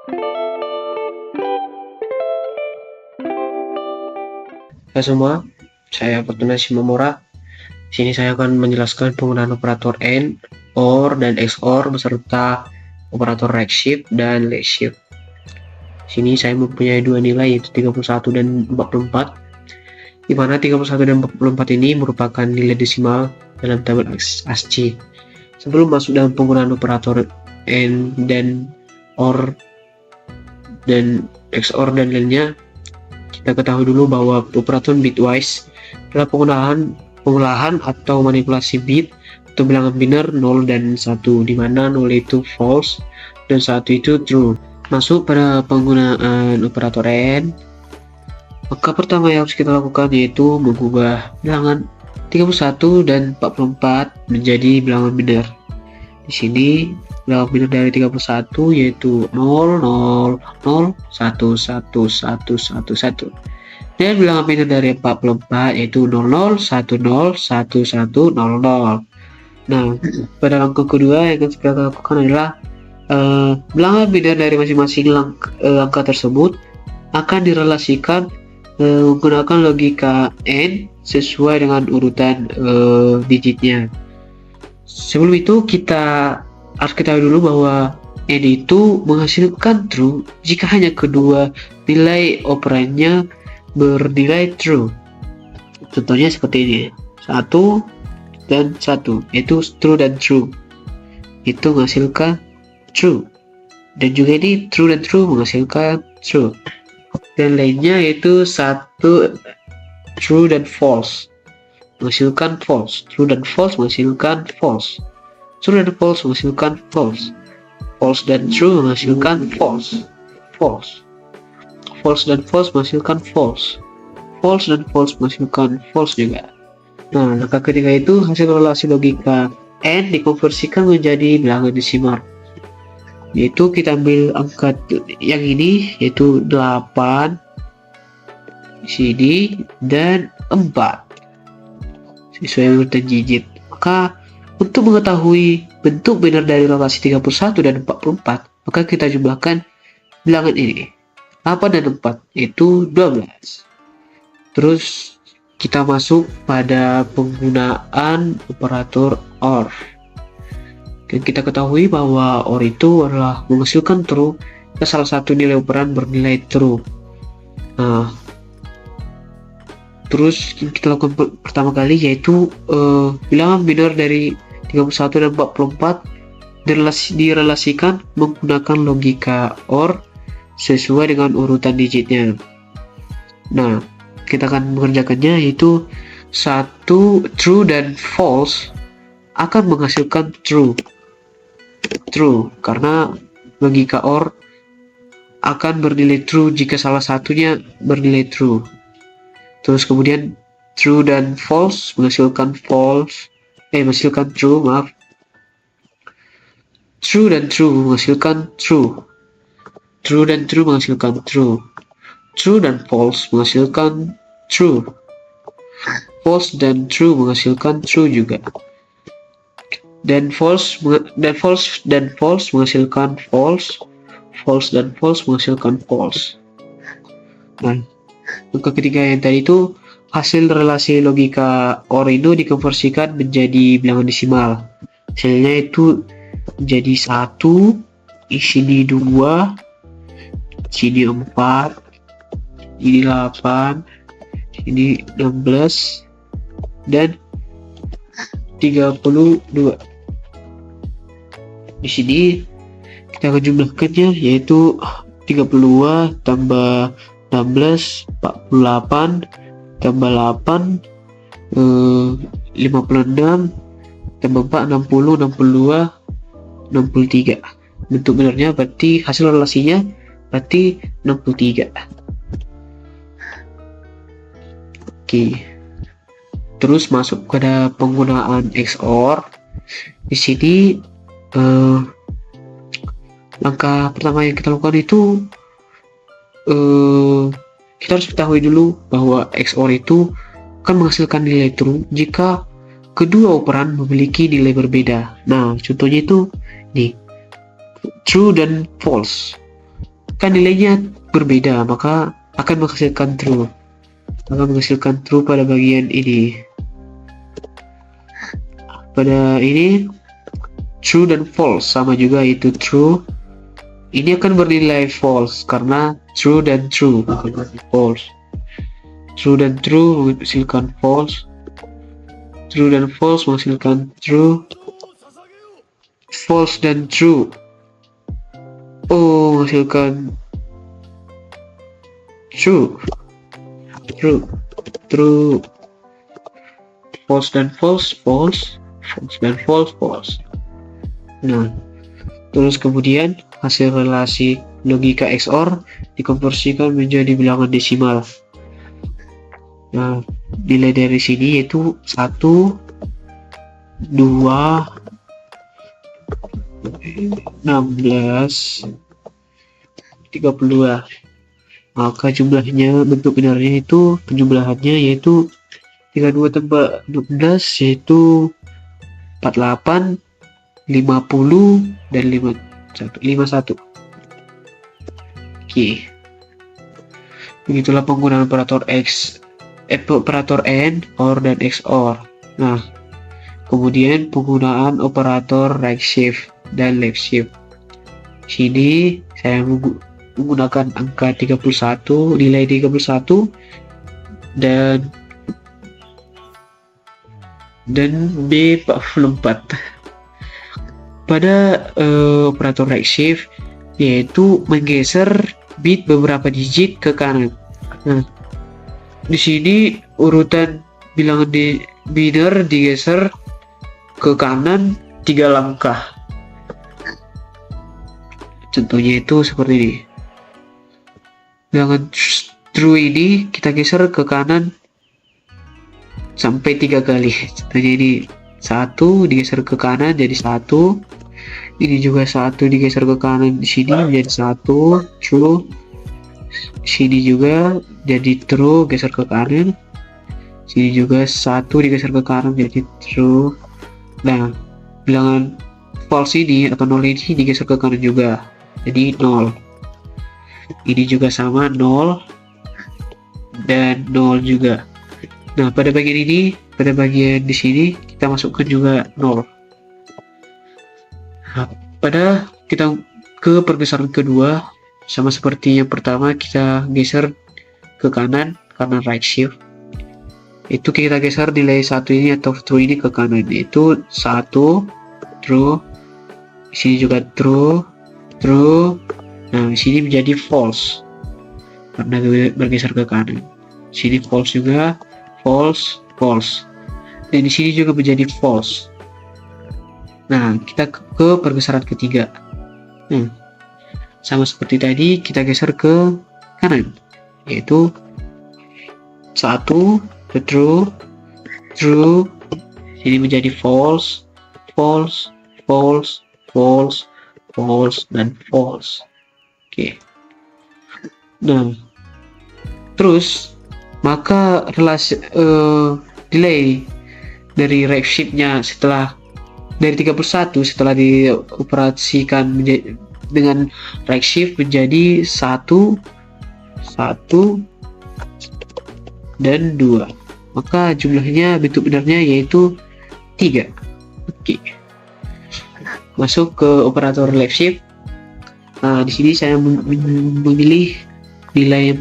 Hai semua, saya Fortuna Shimomura. Di sini saya akan menjelaskan penggunaan operator AND, OR, dan XOR beserta operator right shift dan left shift. Di sini saya mempunyai dua nilai yaitu 31 dan 44. Di mana 31 dan 44 ini merupakan nilai desimal dalam tabel ASCII. Sebelum masuk dalam penggunaan operator AND dan OR dan XOR dan lainnya, kita ketahui dulu bahwa operator bitwise adalah pengolahan atau manipulasi bit atau bilangan biner 0 dan 1, di mana 0 itu false dan 1 itu true. Masuk pada penggunaan operator AND, maka pertama yang harus kita lakukan yaitu mengubah bilangan 31 dan 44 menjadi bilangan biner. Di sini bilangan biner dari 31 yaitu 0 0 0 1 1 1 1 1 1, dan bilangan biner dari 44 yaitu 00 10 11 00. Nah, pada langkah kedua yang akan kita lakukan adalah bilangan biner dari masing-masing angka tersebut akan direlasikan menggunakan logika AND sesuai dengan urutan digitnya. Sebelum itu kita harus ketahui dulu bahwa AND itu menghasilkan true jika hanya kedua nilai operannya bernilai true. Contohnya seperti ini, 1 dan 1, yaitu true dan true, itu menghasilkan true. Dan juga ini true dan true menghasilkan true. Dan lainnya yaitu 1 true dan false menghasilkan false, true dan false menghasilkan false, true dan false menghasilkan false, false dan true menghasilkan false, false, false dan false menghasilkan false, false dan false menghasilkan false juga. Nah, langkah ketiga itu hasil relasi logika AND dikonversikan menjadi bilangan desimal, yaitu kita ambil angka yang ini yaitu 8 sini dan 4 sesuai urutan digit. Maka untuk mengetahui bentuk biner dari relasi 31 dan 44, maka kita jumlahkan bilangan ini, 8 dan 4 itu 12. Terus kita masuk pada penggunaan operator OR. Dan kita ketahui bahwa OR itu adalah menghasilkan true jika salah satu nilai operan bernilai true. Nah, terus kita lakukan pertama kali yaitu bilangan biner dari 31 dan 44 direlasikan menggunakan logika OR sesuai dengan urutan digitnya. Nah, kita akan mengerjakannya yaitu 1 true dan false akan menghasilkan true karena logika OR akan bernilai true jika salah satunya bernilai true. Terus kemudian true dan false menghasilkan true, true dan true menghasilkan true, true dan true menghasilkan true, true dan false menghasilkan true, false dan true menghasilkan true juga, dan false menghasilkan false, false dan false menghasilkan false. Nah, langkah ketiga yang tadi itu hasil relasi logika OR itu dikonversikan menjadi bilangan desimal. Hasilnya itu menjadi 1, sini 2, sini 4, ini 8, ini 16, dan 32. Di sini kita akan jumlahkannya yaitu 32 tambah 16 48 tambah 8 56 tambah 4 60 62 63. Bentuk benarnya berarti hasil relasinya berarti 63. Oke. Terus masuk pada penggunaan XOR. Di sini langkah pertama yang kita lakukan itu kita harus ketahui dulu bahwa XOR itu akan menghasilkan nilai true jika kedua operan memiliki nilai berbeda. Nah, contohnya itu nih, true dan false. kan nilainya berbeda, maka akan menghasilkan true. Pada bagian ini. Pada ini true dan false sama juga, itu true. Ini akan bernilai false karena true dan true akan bernilai false. True dan true menghasilkan false. True dan false menghasilkan true. False dan true menghasilkan true. False dan false. False dan false. Nah, terus kemudian hasil relasi logika XOR dikonversikan menjadi bilangan desimal. Nah, nilai dari sini yaitu 1, 2, 16, 32. Maka jumlahnya, bentuk binarnya itu, penjumlahannya yaitu 32 tambah 16 yaitu 48, 50 dan 51. Oke. Begitulah penggunaan operator operator AND, OR dan XOR. Nah, kemudian penggunaan operator right shift dan left shift. Sini saya menggunakan angka 31, nilai 31 dan B44. Pada operator right shift yaitu menggeser bit beberapa digit ke kanan. Nah, di sini urutan bilangan biner digeser ke kanan 3 langkah. Contohnya itu seperti ini. Bilangan true ini kita geser ke kanan sampai 3 kali. Contohnya ini 1 digeser ke kanan jadi 1. Ini juga 1 digeser ke kanan di sini menjadi 1 true. Sini juga jadi true, geser ke kanan. Sini juga 1 digeser ke kanan jadi true. Nah, bilangan false ini atau 0 ini digeser ke kanan juga jadi 0. Ini juga sama 0 dan 0 juga. Nah, pada bagian di sini kita masukkan juga 0. Nah, pada kita ke pergeseran kedua, sama seperti yang pertama, kita geser ke kanan karena right shift. Itu kita geser nilai 1 ini atau true ini ke kanan, itu 1 true. Sini juga true. Nah, sini menjadi false karena bergeser ke kanan. Sini false juga, false. Dan di sini juga menjadi false. Nah, kita ke pergeseran ketiga. Sama seperti tadi, kita geser ke kanan, yaitu 1 true, ini menjadi false, dan false. Oke. Nah, terus maka relasi delay dari right shift-nya dari 31 setelah dioperasikan dengan right shift menjadi 1 dan 2. Maka jumlahnya, bentuk benarnya yaitu 3. Oke. Masuk ke operator left shift. Nah, di sini saya memilih nilai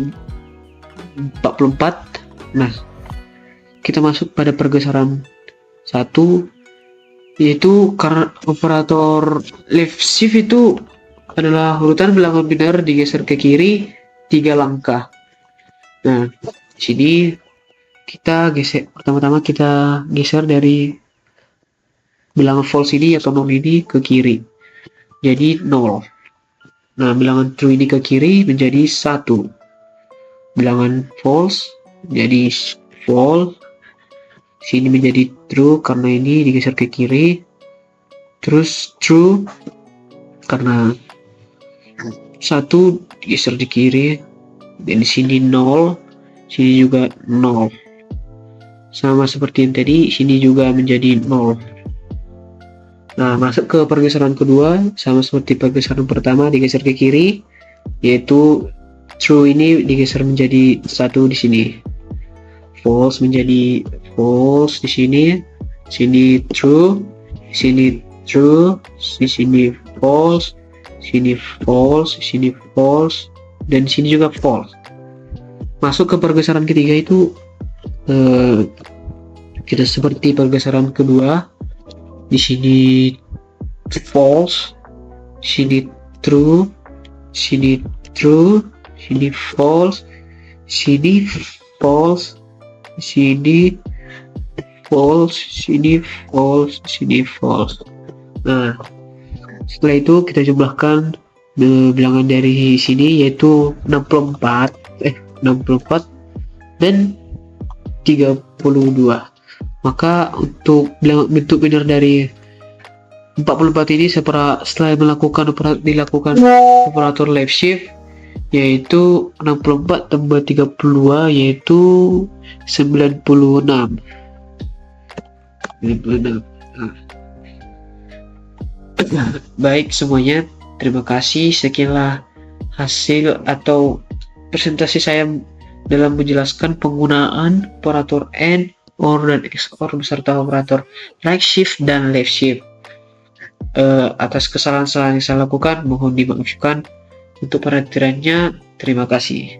44. Nah, kita masuk pada pergeseran 1, yaitu karena operator left shift itu adalah urutan bilangan binar digeser ke kiri 3 langkah. Nah, di sini kita pertama-tama kita geser dari bilangan false ini atau 0 ini ke kiri jadi 0. Nah, bilangan true ini ke kiri menjadi 1. Bilangan false jadi false. Sini menjadi true karena ini digeser ke kiri. Terus true karena 1 digeser di kiri. Dan di sini 0. Sini juga 0. Sama seperti yang tadi, sini juga menjadi 0. Nah, masuk ke pergeseran kedua, sama seperti pergeseran pertama, digeser ke kiri yaitu true ini digeser menjadi 1 di sini, false menjadi false di sini true, di sini true, di sini false, sini false, sini false, dan sini juga false. Masuk ke pergeseran ketiga itu kita seperti pergeseran kedua, di sini false, sini true, sini true, sini false, sini false, sini false, sini false, sini false. Nah, setelah itu kita jumlahkan bilangan dari sini, yaitu 64 dan 32. Maka untuk bentuk benar dari 44 ini setelah dilakukan operator left shift, yaitu 64 tambah 32 yaitu 96. Baik semuanya, terima kasih. Sekianlah hasil atau presentasi saya dalam menjelaskan penggunaan operator AND, OR, dan XOR beserta operator right shift dan left shift. Atas kesalahan-kesalahan yang saya lakukan mohon dimaafkan. Untuk perhatiannya, terima kasih.